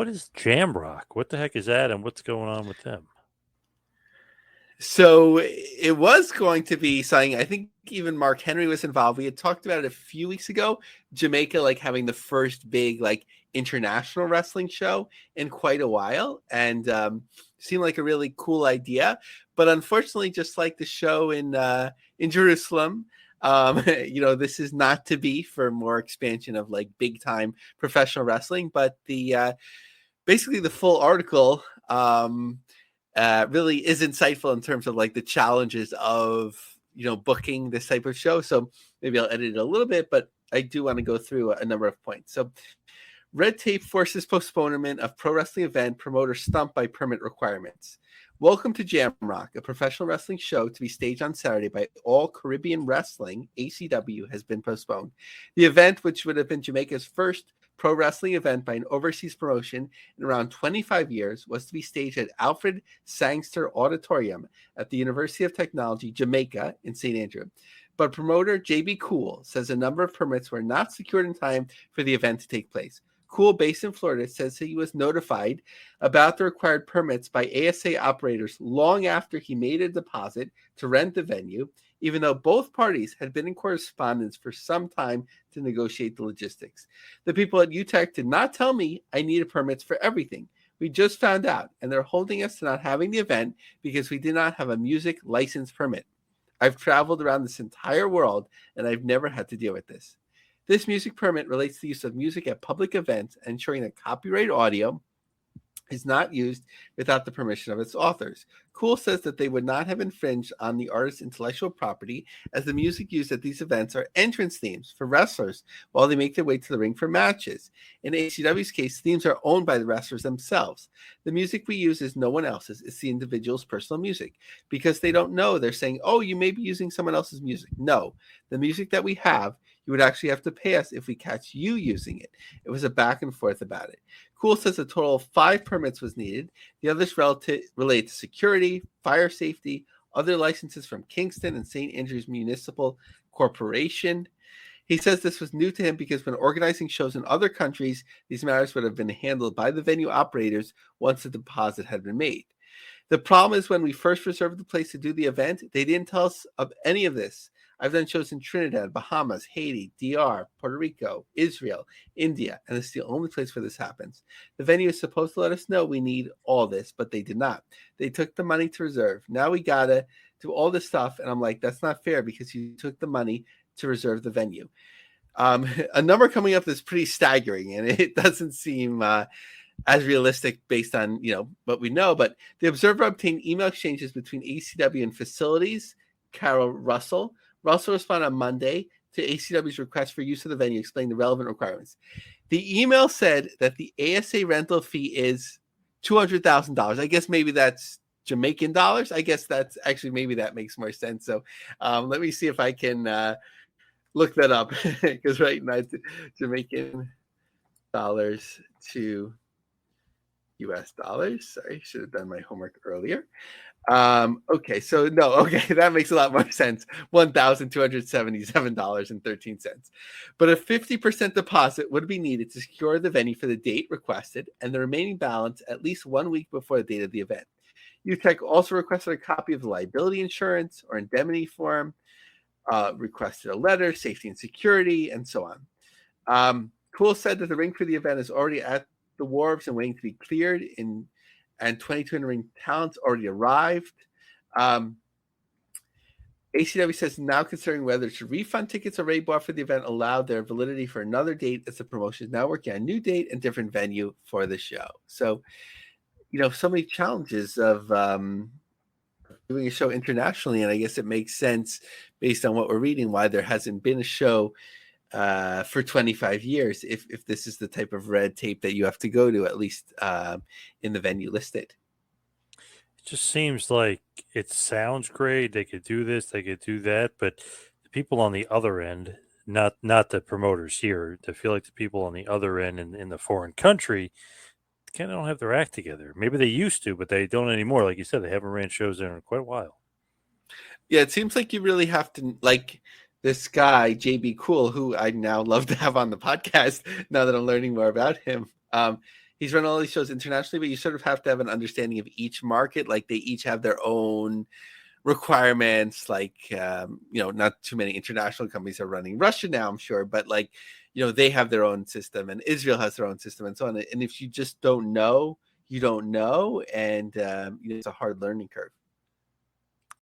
What is Jamrock? What the heck is that, and what's going on with them? So it was going to be something. I think even Mark Henry was involved. We had talked about it a few weeks ago. Jamaica like having the first big like international wrestling show in quite a while, and seemed like a really cool idea. But unfortunately, just like the show in Jerusalem, this is not to be for more expansion of like big time professional wrestling. But the basically the full article. Really is insightful in terms of like the challenges of booking this type of show. So maybe I'll edit it a little bit, but I do want to go through a number of points. So red tape forces postponement of pro wrestling event, promoter stumped by permit requirements. Welcome to Jamrock, a professional wrestling show to be staged on Saturday by All Caribbean Wrestling, ACW, has been postponed. The event, which would have been Jamaica's first pro wrestling event by an overseas promotion in around 25 years, was to be staged at Alfred Sangster Auditorium at the University of Technology, Jamaica, in St. Andrew. But promoter JB Cool says a number of permits were not secured in time for the event to take place. Cool, based in Florida, says he was notified about the required permits by ASA operators long after he made a deposit to rent the venue, even though both parties had been in correspondence for some time to negotiate the logistics. The people at UTech did not tell me I needed permits for everything. We just found out, and they're holding us to not having the event because we did not have a music license permit. I've traveled around this entire world, and I've never had to deal with this. This music permit relates to the use of music at public events, ensuring that copyright audio is not used without the permission of its authors. Cool says that they would not have infringed on the artist's intellectual property, as the music used at these events are entrance themes for wrestlers while they make their way to the ring for matches. In ACW's case, themes are owned by the wrestlers themselves. The music we use is no one else's, it's the individual's personal music. Because they don't know, they're saying, oh, you may be using someone else's music. No, the music that we have, you would actually have to pay us if we catch you using it. It was a back and forth about it. Cool says a total of 5 permits was needed. The others relate to security, fire safety, other licenses from Kingston and St. Andrews Municipal Corporation. He says this was new to him because when organizing shows in other countries, these matters would have been handled by the venue operators once the deposit had been made. The problem is when we first reserved the place to do the event, they didn't tell us of any of this. I've done shows in Trinidad, Bahamas, Haiti, DR, Puerto Rico, Israel, India, and it's the only place where this happens. The venue is supposed to let us know we need all this, but they did not. They took the money to reserve. Now we gotta do all this stuff, and I'm like, that's not fair because you took the money to reserve the venue. A number coming up that's pretty staggering, and it doesn't seem as realistic based on what we know. But the Observer obtained email exchanges between ACW and facilities. Carol Russell responded on Monday to ACW's request for use of the venue, explaining the relevant requirements. The email said that the ASA rental fee is $200,000. I guess maybe that's Jamaican dollars. I guess that's actually maybe that makes more sense. So let me see if I can look that up because right now it's Jamaican dollars to US dollars. Sorry, should have done my homework earlier. Okay, so no, okay, that makes a lot more sense. $1,277.13. But a 50% deposit would be needed to secure the venue for the date requested and the remaining balance at least 1 week before the date of the event. UTech also requested a copy of the liability insurance or indemnity form, requested a letter, safety and security, and so on. Cool said that the ring for the event is already at the wharves and waiting to be cleared and 22 in-ring talents already arrived. ACW says now considering whether to refund tickets already bought for the event allowed their validity for another date, as the promotion is now working on a new date and different venue for the show. So, so many challenges of doing a show internationally, and I guess it makes sense based on what we're reading why there hasn't been a show for 25 years if this is the type of red tape that you have to go to, at least in the venue listed. It just seems like it sounds great. They could do this, they could do that, but the people on the other end, not the promoters here, I feel like the people on the other end in the foreign country kind of don't have their act together. Maybe they used to, but they don't anymore. Like you said, they haven't ran shows there in quite a while. Yeah, it seems like you really have to, like this guy, JB Cool, who I now love to have on the podcast now that I'm learning more about him. he's run all these shows internationally, but you sort of have to have an understanding of each market. Like they each have their own requirements. Like not too many international companies are running Russia now, I'm sure, but like they have their own system, and Israel has their own system, and so on. And if you just don't know, you don't know, and it's a hard learning curve.